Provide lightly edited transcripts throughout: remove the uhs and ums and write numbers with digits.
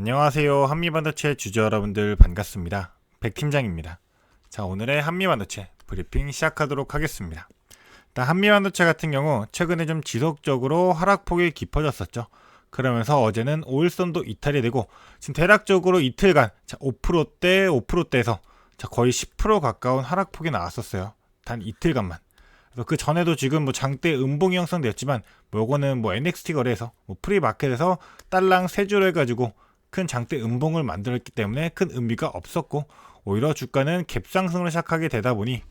안녕하세요. 한미반도체 주주 여러분들 반갑습니다. 백팀장입니다. 자, 오늘의 한미반도체 브리핑 시작하도록 하겠습니다. 일단 한미반도체 같은 경우 최근에 좀 지속적으로 하락폭이 깊어졌었죠. 그러면서 어제는 5일선도 이탈이 되고 지금 대략적으로 이틀간 5%대, 5%대에서 거의 10% 가까운 하락폭이 나왔었어요. 단 이틀간만. 그래서 그 전에도 지금 장대 음봉이 형성되었지만 요거는 NXT 거래에서 프리마켓에서 딸랑 3주로 해가지고 큰 장대 음봉을 만들었기 때문에 큰 의미가 없었고, 오히려 주가는 갭상승으로 시작하게 되다 보니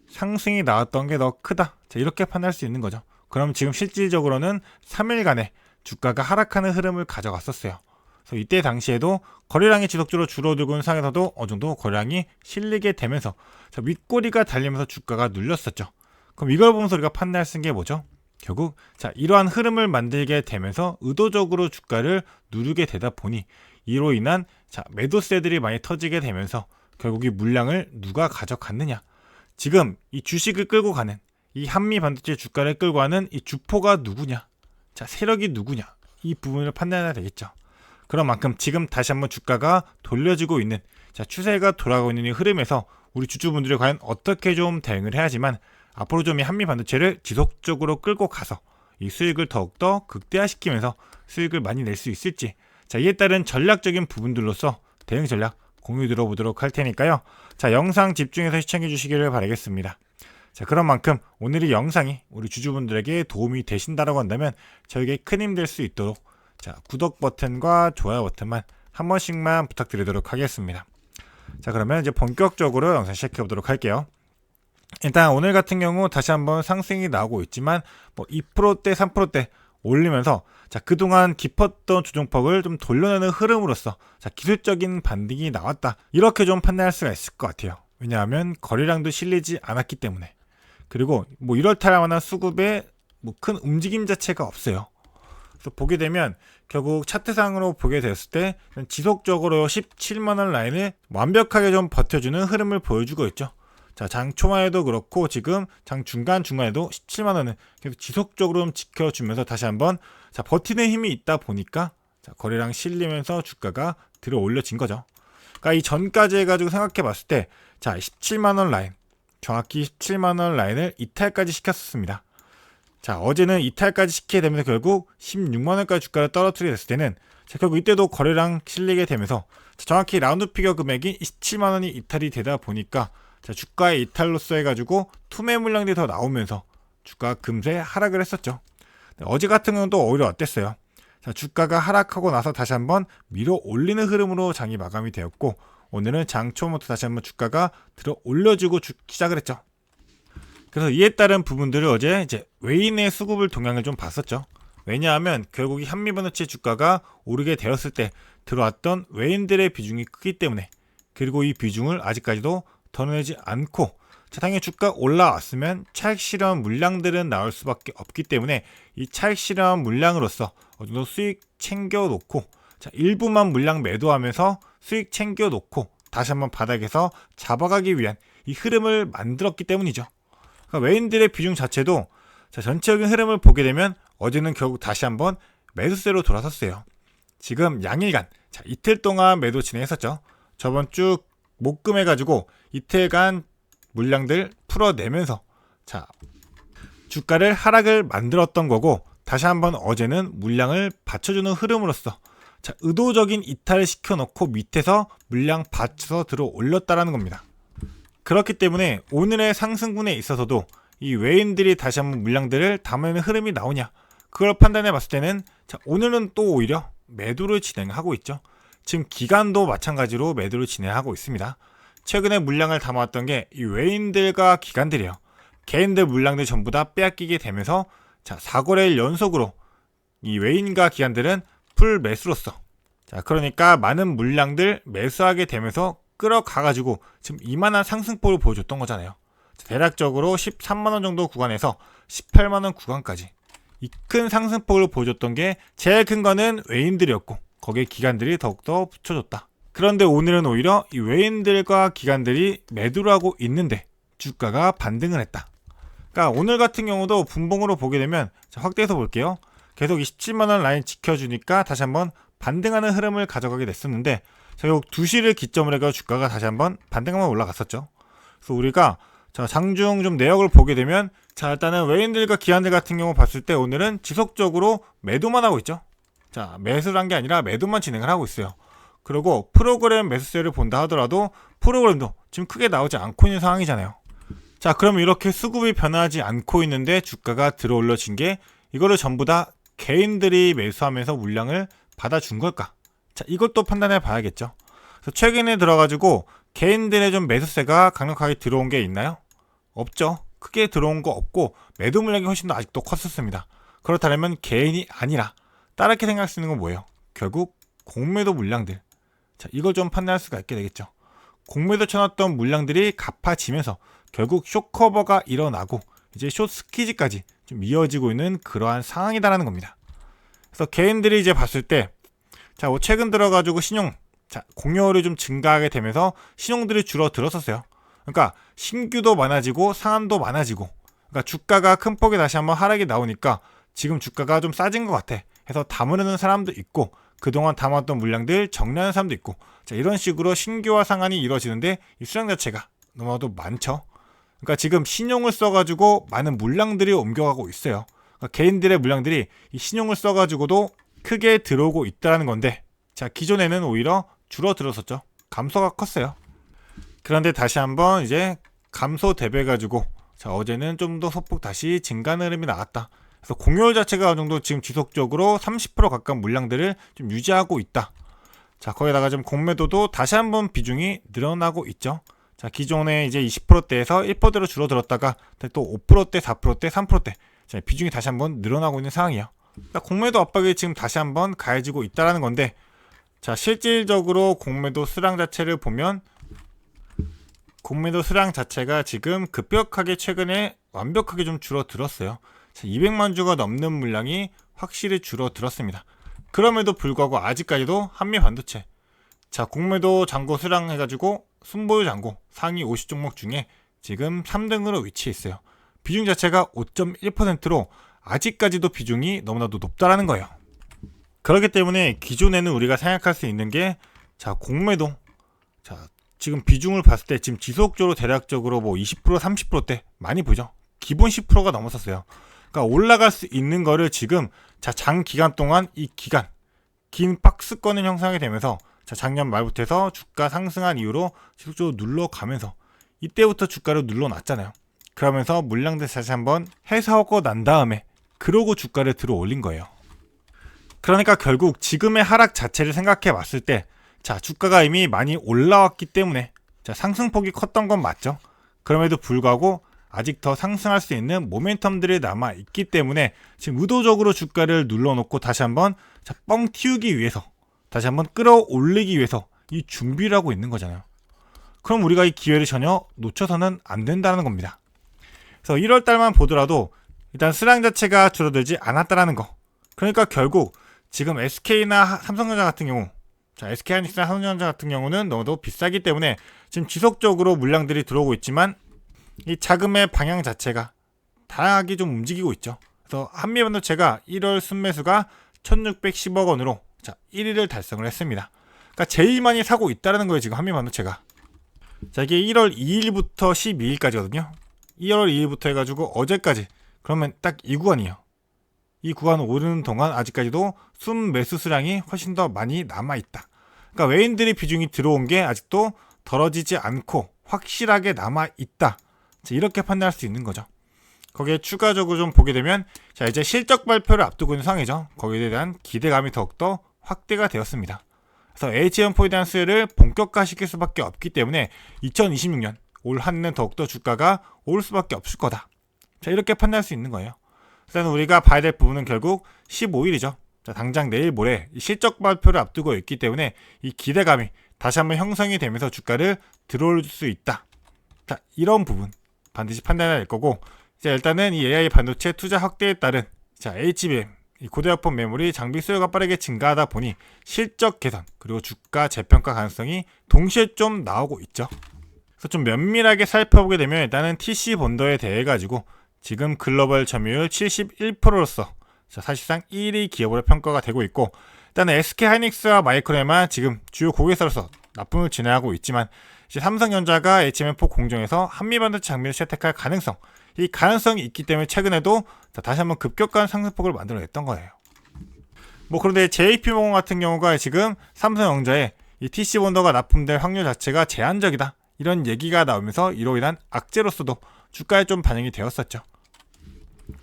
상승이 나왔던 게 더 크다, 이렇게 판단할 수 있는 거죠. 그럼 지금 실질적으로는 3일간의 주가가 하락하는 흐름을 가져갔었어요. 그래서 이때 당시에도 거래량이 지속적으로 줄어들고 있는 상황에서도 어느 정도 거래량이 실리게 되면서 윗꼬리가 달리면서 주가가 눌렸었죠. 그럼 이걸 보면서 우리가 판단할 수 있는 게 뭐죠? 결국 이러한 흐름을 만들게 되면서 의도적으로 주가를 누르게 되다 보니 이로 인한 매도세들이 많이 터지게 되면서 결국 이 물량을 누가 가져갔느냐, 지금 이 주식을 끌고 가는, 이 한미 반도체 주가를 끌고 가는 이 주포가 누구냐, 세력이 누구냐, 이 부분을 판단해야 되겠죠. 그런 만큼 지금 다시 한번 주가가 돌려지고 있는, 추세가 돌아가고 있는 이 흐름에서 우리 주주분들이 과연 어떻게 좀 대응을 해야지만 앞으로 좀 이 한미 반도체를 지속적으로 끌고 가서 이 수익을 더욱더 극대화시키면서 수익을 많이 낼 수 있을지, 이에 따른 전략적인 부분들로서 대응 전략 공유 들어보도록 할 테니까요. 영상 집중해서 시청해 주시기를 바라겠습니다. 그런 만큼 오늘 이 영상이 우리 주주분들에게 도움이 되신다라고 한다면 저에게 큰 힘 될 수 있도록 구독 버튼과 좋아요 버튼만 한 번씩만 부탁드리도록 하겠습니다. 그러면 이제 본격적으로 영상 시작해 보도록 할게요. 일단 오늘 같은 경우 다시 한번 상승이 나오고 있지만 2%대 3%대 올리면서 그동안 깊었던 조정폭을 좀 돌려내는 흐름으로서 기술적인 반등이 나왔다, 이렇게 좀 판단할 수가 있을 것 같아요. 왜냐하면 거래량도 실리지 않았기 때문에, 그리고 이렇다 할 만한 수급에 큰 움직임 자체가 없어요. 그래서 보게 되면 결국 차트상으로 보게 됐을 때 지속적으로 17만원 라인을 완벽하게 좀 버텨주는 흐름을 보여주고 있죠. 장 초반에도 그렇고 지금 장 중간에도 17만원을 계속 지속적으로 좀 지켜주면서 다시 한번 버티는 힘이 있다 보니까 거래량 실리면서 주가가 들어 올려진 거죠. 그러니까 이 전까지 해가지고 생각해 봤을 때 17만원 라인, 정확히 17만원 라인을 이탈까지 시켰었습니다. 어제는 이탈까지 시키게 되면서 결국 16만원까지 주가를 떨어뜨리게 됐을 때는 결국 이때도 거래량 실리게 되면서 정확히 라운드 피겨 금액이 17만원이 이탈이 되다 보니까 주가의 이탈로서 해가지고 투매 물량들이 더 나오면서 주가가 금세 하락을 했었죠. 어제 같은 경우는 또 오히려 어땠어요? 주가가 하락하고 나서 다시 한번 밀어 올리는 흐름으로 장이 마감이 되었고, 오늘은 장 초부터 다시 한번 주가가 들어 올려주고 시작을 했죠. 그래서 이에 따른 부분들을 어제 외인의 수급을 동향을 좀 봤었죠. 왜냐하면 결국 이 한미반도체 주가가 오르게 되었을 때 들어왔던 외인들의 비중이 크기 때문에, 그리고 이 비중을 아직까지도 덜어내지 않고 당연히 주가 올라왔으면 차익 실현 물량들은 나올 수밖에 없기 때문에 이 차익 실현 물량으로서 어느 정도 수익 챙겨놓고 일부만 물량 매도하면서 수익 챙겨놓고 다시 한번 바닥에서 잡아가기 위한 이 흐름을 만들었기 때문이죠. 그러니까 외인들의 비중 자체도 전체적인 흐름을 보게 되면 어제는 결국 다시 한번 매수세로 돌아섰어요. 지금 양일간 이틀 동안 매도 진행했었죠. 저번 주 목금해가지고 이틀간 물량들 풀어내면서 주가를 하락을 만들었던 거고, 다시 한번 어제는 물량을 받쳐주는 흐름으로서 의도적인 이탈을 시켜놓고 밑에서 물량 받쳐서 들어 올렸다라는 겁니다. 그렇기 때문에 오늘의 상승분에 있어서도 이 외인들이 다시 한번 물량들을 담아내는 흐름이 나오냐, 그걸 판단해 봤을 때는 오늘은 또 오히려 매도를 진행하고 있죠. 지금 기관도 마찬가지로 매도를 진행하고 있습니다. 최근에 물량을 담아왔던 게 이 외인들과 기관들이에요. 개인들 물량들 전부 다 빼앗기게 되면서 4거래일 연속으로 이 외인과 기관들은 풀 매수로서 그러니까 많은 물량들 매수하게 되면서 끌어가가지고 지금 이만한 상승폭을 보여줬던 거잖아요. 대략적으로 13만원 정도 구간에서 18만원 구간까지 이 큰 상승폭을 보여줬던 게 제일 큰 거는 외인들이었고, 거기에 기관들이 더욱더 붙여줬다. 그런데 오늘은 오히려 이 외인들과 기관들이 매도를 하고 있는데 주가가 반등을 했다. 그러니까 오늘 같은 경우도 분봉으로 보게 되면 확대해서 볼게요. 계속 27만원 라인 지켜주니까 다시 한번 반등하는 흐름을 가져가게 됐었는데 자, 결국 2시를 기점으로 해서 주가가 다시 한번 반등하면 올라갔었죠. 그래서 우리가 자, 장중 좀 내역을 보게 되면 자, 일단은 외인들과 기관들 같은 경우 봤을 때 오늘은 지속적으로 매도만 하고 있죠. 자, 매수를 한 게 아니라 매도만 진행을 하고 있어요. 그리고 프로그램 매수세를 본다 하더라도 프로그램도 지금 크게 나오지 않고 있는 상황이잖아요. 자, 그럼 이렇게 수급이 변하지 않고 있는데 주가가 들어올려진 게 이거를 전부 다 개인들이 매수하면서 물량을 받아준 걸까? 자, 이것도 판단해 봐야겠죠. 그래서 최근에 들어가지고 개인들의 좀 매수세가 강력하게 들어온 게 있나요? 없죠. 크게 들어온 거 없고 매도 물량이 훨씬 더 아직도 컸었습니다. 그렇다면 개인이 아니라 다르게 생각할 수 있는 건 뭐예요? 결국 공매도 물량들. 자, 이걸 좀 판단할 수가 있게 되겠죠. 공매도 쳐놨던 물량들이 갚아지면서 결국 숏커버가 일어나고 이제 숏 스퀴즈까지 좀 이어지고 있는 그러한 상황이다라는 겁니다. 그래서 개인들이 이제 봤을 때 자, 최근 들어가지고 신용 자, 공여율이 좀 증가하게 되면서 신용들이 줄어들었었어요. 그러니까 신규도 많아지고 상한도 많아지고 그러니까 주가가 큰 폭에 다시 한번 하락이 나오니까 지금 주가가 좀 싸진 것 같아 해서 담으려는 사람도 있고 그동안 담았던 물량들 정리하는 사람도 있고 자, 이런 식으로 신규와 상한이 이루어지는데 이 수량 자체가 너무나도 많죠. 그러니까 지금 신용을 써가지고 많은 물량들이 옮겨가고 있어요. 그러니까 개인들의 물량들이 이 신용을 써가지고도 크게 들어오고 있다는 건데 자, 기존에는 오히려 줄어들었었죠. 감소가 컸어요. 그런데 다시 한번 이제 감소 대비해가지고 자, 어제는 좀 더 소폭 다시 증가하는 흐름이 나왔다. 그래서 공여율 자체가 어느 정도 지금 지속적으로 30% 가까운 물량들을 좀 유지하고 있다. 자, 거기다가 지금 공매도도 다시 한번 비중이 늘어나고 있죠. 자, 기존에 이제 20%대에서 1%대로 줄어들었다가 또 5%대, 4%대, 3%대 자, 비중이 다시 한번 늘어나고 있는 상황이에요. 그러니까 공매도 압박이 지금 다시 한번 가해지고 있다는 건데 자, 실질적으로 공매도 수량 자체를 보면 공매도 수량 자체가 지금 급격하게 최근에 완벽하게 좀 줄어들었어요. 자, 200만 주가 넘는 물량이 확실히 줄어들었습니다. 그럼에도 불구하고 아직까지도 한미반도체 자, 공매도 잔고 수량 해가지고 순보유 잔고 상위 50종목 중에 지금 3등으로 위치해 있어요. 비중 자체가 5.1%로 아직까지도 비중이 너무나도 높다라는 거예요. 그렇기 때문에 기존에는 우리가 생각할 수 있는 게 자, 공매도 자, 지금 비중을 봤을 때 지금 지속적으로 대략적으로 뭐 20% 30%대 많이 보죠. 기본 10%가 넘었었어요. 그러니까 올라갈 수 있는 거를 지금 자, 장기간 동안 이 기간 긴 박스권을 형성하게 되면서 자, 작년 말부터 해서 주가 상승한 이후로 지속적으로 눌러가면서 이때부터 주가를 눌러놨잖아요. 그러면서 물량들 다시 한번 해소하고 난 다음에 그러고 주가를 들어 올린 거예요. 그러니까 결국 지금의 하락 자체를 생각해 봤을 때 자, 주가가 이미 많이 올라왔기 때문에 자, 상승폭이 컸던 건 맞죠. 그럼에도 불구하고 아직 더 상승할 수 있는 모멘텀들이 남아있기 때문에 지금 의도적으로 주가를 눌러놓고 다시 한번 자, 뻥 튀우기 위해서 다시 한번 끌어올리기 위해서 이 준비를 하고 있는 거잖아요. 그럼 우리가 이 기회를 전혀 놓쳐서는 안 된다는 겁니다. 그래서 1월달만 보더라도 일단 수량 자체가 줄어들지 않았다는 거. 그러니까 결국 지금 SK나 삼성전자 같은 경우 자, SK하이닉스나 삼성전자 같은 경우는 너무 비싸기 때문에 지금 지속적으로 물량들이 들어오고 있지만 이 자금의 방향 자체가 다양하게 좀 움직이고 있죠. 그래서 한미반도체가 1월 순매수가 1610억 원으로 자, 1위를 달성을 했습니다. 그러니까 제일 많이 사고 있다는 거예요, 지금 한미반도체가. 자, 이게 1월 2일부터 12일까지거든요. 2월 2일부터 해가지고 어제까지. 그러면 딱 이 구간이에요. 이 구간 오르는 동안 아직까지도 순매수 수량이 훨씬 더 많이 남아있다. 그러니까 외인들이 비중이 들어온 게 아직도 덜어지지 않고 확실하게 남아있다. 자, 이렇게 판단할 수 있는 거죠. 거기에 추가적으로 좀 보게 되면 자, 이제 실적 발표를 앞두고 있는 상황이죠. 거기에 대한 기대감이 더욱더 확대가 되었습니다. 그래서 H연포에 대한 수혜를 본격화시킬 수밖에 없기 때문에 2026년 올 한 해는 더욱더 주가가 오를 수밖에 없을 거다. 자, 이렇게 판단할 수 있는 거예요. 일단 우리가 봐야 될 부분은 결국 15일이죠. 자, 당장 내일 모레 실적 발표를 앞두고 있기 때문에 이 기대감이 다시 한번 형성이 되면서 주가를 들어올 수 있다. 자, 이런 부분 반드시 판단해야 될 거고 이제 일단은 이 AI 반도체 투자 확대에 따른 자, HBM 이 고대역폭 메모리 장비 수요가 빠르게 증가하다 보니 실적 개선 그리고 주가 재평가 가능성이 동시에 좀 나오고 있죠. 그래서 좀 면밀하게 살펴보게 되면 일단은 TC 본더에 대해 가지고 지금 글로벌 점유율 71%로서 자, 사실상 1위 기업으로 평가가 되고 있고 일단은 SK하이닉스와 마이크론에만 지금 주요 고객사로서 납품을 진행하고 있지만 이제 삼성전자가 HBM4 공정에서 한미반도체 장비를 채택할 가능성, 이 가능성이 있기 때문에 최근에도 다시 한번 급격한 상승폭을 만들어냈던 거예요. 그런데 JP모건 같은 경우가 지금 삼성전자에 이 TC본더가 납품될 확률 자체가 제한적이다, 이런 얘기가 나오면서 이로 인한 악재로서도 주가에 좀 반영이 되었었죠.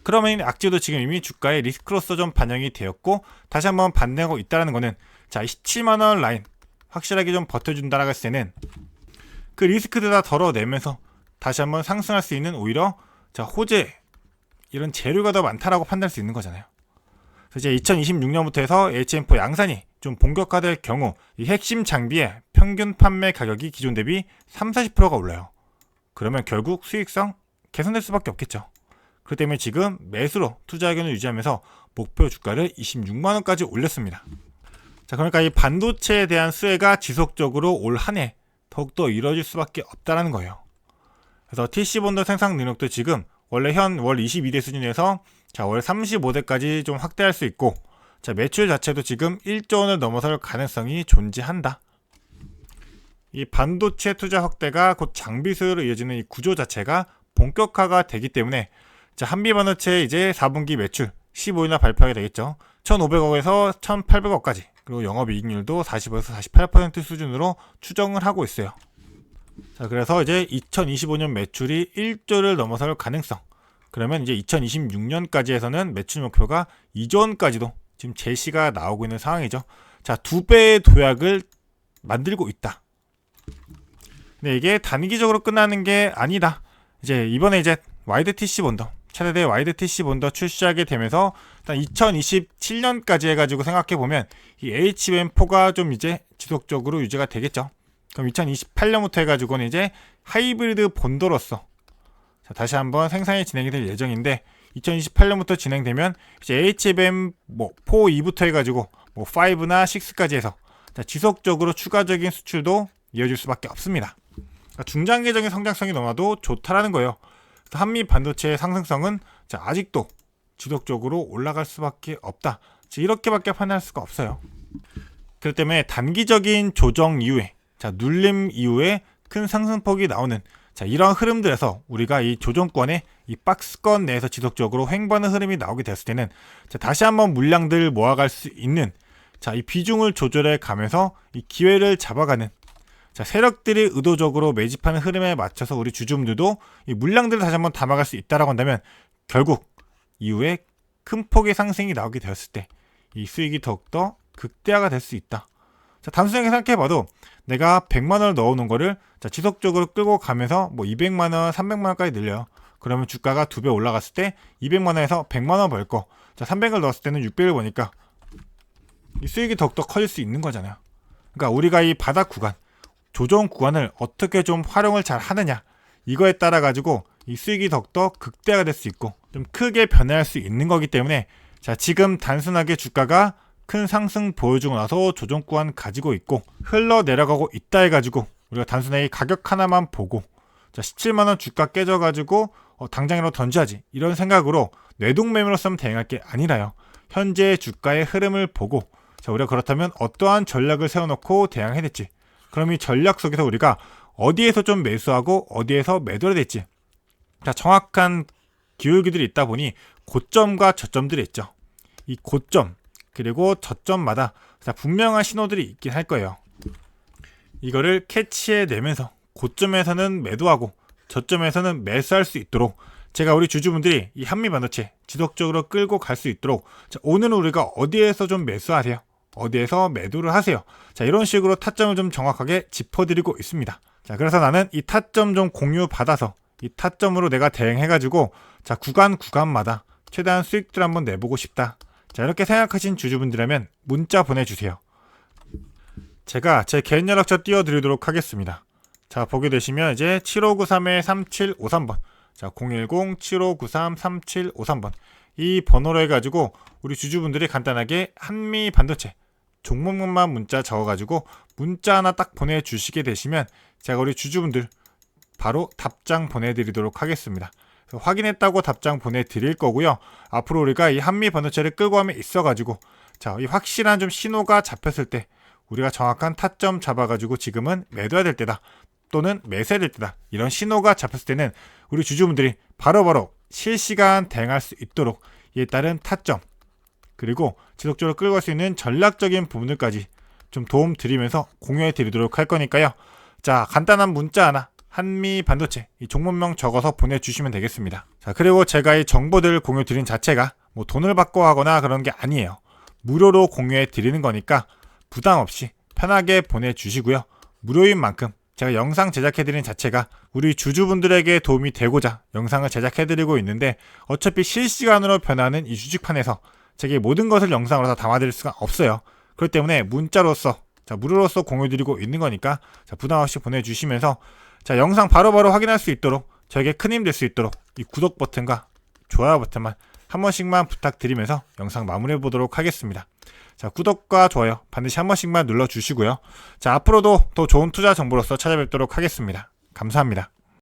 그러면 악재도 지금 이미 주가의 리스크로서 좀 반영이 되었고 다시 한번 반등하고 있다는 거는 이 17만원 라인 확실하게 좀 버텨준다라고 했을 때는 그 리스크들 다 덜어내면서 다시 한번 상승할 수 있는 오히려 호재, 이런 재료가 더 많다라고 판단할 수 있는 거잖아요. 그래서 이제 2026년부터 해서 HBM4 양산이 좀 본격화될 경우 이 핵심 장비의 평균 판매 가격이 기존 대비 30-40%가 올라요. 그러면 결국 수익성 개선될 수밖에 없겠죠. 그렇기 때문에 지금 매수로 투자 의견을 유지하면서 목표 주가를 26만원까지 올렸습니다. 그러니까 이 반도체에 대한 수혜가 지속적으로 올 한 해 더욱더 이루어질 수밖에 없다는 거예요. 그래서 TC본더 생산 능력도 지금 원래 현 월 22대 수준에서 월 35대까지 좀 확대할 수 있고, 매출 자체도 지금 1조 원을 넘어설 가능성이 존재한다. 이 반도체 투자 확대가 곧 장비 수요로 이어지는 이 구조 자체가 본격화가 되기 때문에 한미반도체 이제 4분기 매출 15일날 발표하게 되겠죠. 1,500억에서 1,800억까지, 그리고 영업이익률도 40에서 48% 수준으로 추정을 하고 있어요. 그래서 이제 2025년 매출이 1조를 넘어설 가능성, 그러면 이제 2026년까지 해서는 매출 목표가 2조 원까지도 지금 제시가 나오고 있는 상황이죠. 2배의 도약을 만들고 있다. 근데 이게 단기적으로 끝나는 게 아니다. 이번에 와이드 TC본더, 차세대 와이드 TC본더 출시하게 되면서 일단 2027년까지 해가지고 생각해보면 이 HBM4가 좀 이제 지속적으로 유지가 되겠죠. 그럼 2028년부터 해가지고는 이제 하이브리드 본더로서 다시 한번 생산이 진행이 될 예정인데, 2028년부터 진행되면 이제 HBM 4E부터 해가지고 5나 6까지 해서 지속적으로 추가적인 수출도 이어질 수밖에 없습니다. 중장기적인 성장성이 너무나도 좋다라는 거예요. 한미 반도체의 상승성은 아직도 지속적으로 올라갈 수밖에 없다, 이렇게밖에 판단할 수가 없어요. 그렇기 때문에 단기적인 조정 이후에 눌림 이후에 큰 상승폭이 나오는 이러한 흐름들에서 우리가 이 조정권의 이 박스권 내에서 지속적으로 횡보하는 흐름이 나오게 됐을 때는 다시 한번 물량들 모아갈 수 있는 이 비중을 조절해 가면서 이 기회를 잡아가는 세력들이 의도적으로 매집하는 흐름에 맞춰서 우리 주주분들도 이 물량들을 다시 한번 담아갈 수 있다라고 한다면 결국 이후에 큰 폭의 상승이 나오게 되었을 때 이 수익이 더욱더 극대화가 될 수 있다. 단순하게 생각해봐도 내가 100만원을 넣어놓은 거를 지속적으로 끌고 가면서 200만원, 300만원까지 늘려요. 그러면 주가가 2배 올라갔을 때 200만원에서 100만원 벌 거, 300을 넣었을 때는 600을 버니까 이 수익이 더욱더 커질 수 있는 거잖아요. 그러니까 우리가 이 바닥 구간, 조정 구간을 어떻게 좀 활용을 잘 하느냐, 이거에 따라 가지고 이 수익이 더욱더 극대화가 될 수 있고 좀 크게 변화할 수 있는 거기 때문에 지금 단순하게 주가가 큰 상승 보여주고 나서 조정 구간 가지고 있고 흘러내려가고 있다 해가지고 우리가 단순하게 가격 하나만 보고 17만원 주가 깨져가지고 당장이라도 던져야지, 이런 생각으로 뇌동매매로서 대응할 게 아니라요. 현재 주가의 흐름을 보고 우리가 그렇다면 어떠한 전략을 세워놓고 대응해야 될지, 그럼 이 전략 속에서 우리가 어디에서 좀 매수하고 어디에서 매도해야 될지 정확한 기울기들이 있다 보니 고점과 저점들이 있죠. 이 고점 그리고 저점마다 분명한 신호들이 있긴 할 거예요. 이거를 캐치해내면서 고점에서는 매도하고 저점에서는 매수할 수 있도록 제가 우리 주주분들이 이 한미반도체 지속적으로 끌고 갈 수 있도록 오늘은 우리가 어디에서 좀 매수하세요, 어디에서 매도를 하세요, 이런 식으로 타점을 좀 정확하게 짚어드리고 있습니다. 그래서 나는 이 타점 좀 공유 받아서 이 타점으로 내가 대응해가지고 구간마다 최대한 수익들 한번 내보고 싶다, 이렇게 생각하신 주주분들이라면 문자 보내주세요. 제가 제 개인 연락처 띄워드리도록 하겠습니다. 보게 되시면 이제 7593-3753번, 010-7593-3753번 이 번호로 해가지고 우리 주주분들이 간단하게 한미 반도체 종목명만 문자 적어가지고 문자 하나 딱 보내주시게 되시면 제가 우리 주주분들 바로 답장 보내드리도록 하겠습니다. 확인했다고 답장 보내드릴 거고요. 앞으로 우리가 이 한미 반도체를 끌고 가면 있어가지고 자, 이 확실한 좀 신호가 잡혔을 때 우리가 정확한 타점 잡아가지고 지금은 매도해야 될 때다 또는 매수해야 될 때다 이런 신호가 잡혔을 때는 우리 주주분들이 바로바로 실시간 대응할 수 있도록 이에 따른 타점 그리고 지속적으로 끌고 갈 수 있는 전략적인 부분들까지 좀 도움 드리면서 공유해 드리도록 할 거니까요. 자, 간단한 문자 하나 한미 반도체 이 종목명 적어서 보내주시면 되겠습니다. 자, 그리고 제가 이 정보들 공유 드린 자체가 뭐 돈을 받고 하거나 그런 게 아니에요. 무료로 공유해 드리는 거니까 부담 없이 편하게 보내주시고요. 무료인 만큼 제가 영상 제작해드리는 자체가 우리 주주분들에게 도움이 되고자 영상을 제작해드리고 있는데 어차피 실시간으로 변하는 이 주식판에서 제게 모든 것을 영상으로 다 담아드릴 수가 없어요. 그렇기 때문에 문자로서 자, 무료로서 공유드리고 있는 거니까 자, 부담 없이 보내주시면서 자, 영상 바로바로 확인할 수 있도록 저에게 큰 힘 될 수 있도록 이 구독 버튼과 좋아요 버튼만 한 번씩만 부탁드리면서 영상 마무리해 보도록 하겠습니다. 자, 구독과 좋아요 반드시 한 번씩만 눌러주시고요. 자, 앞으로도 더 좋은 투자 정보로서 찾아뵙도록 하겠습니다. 감사합니다.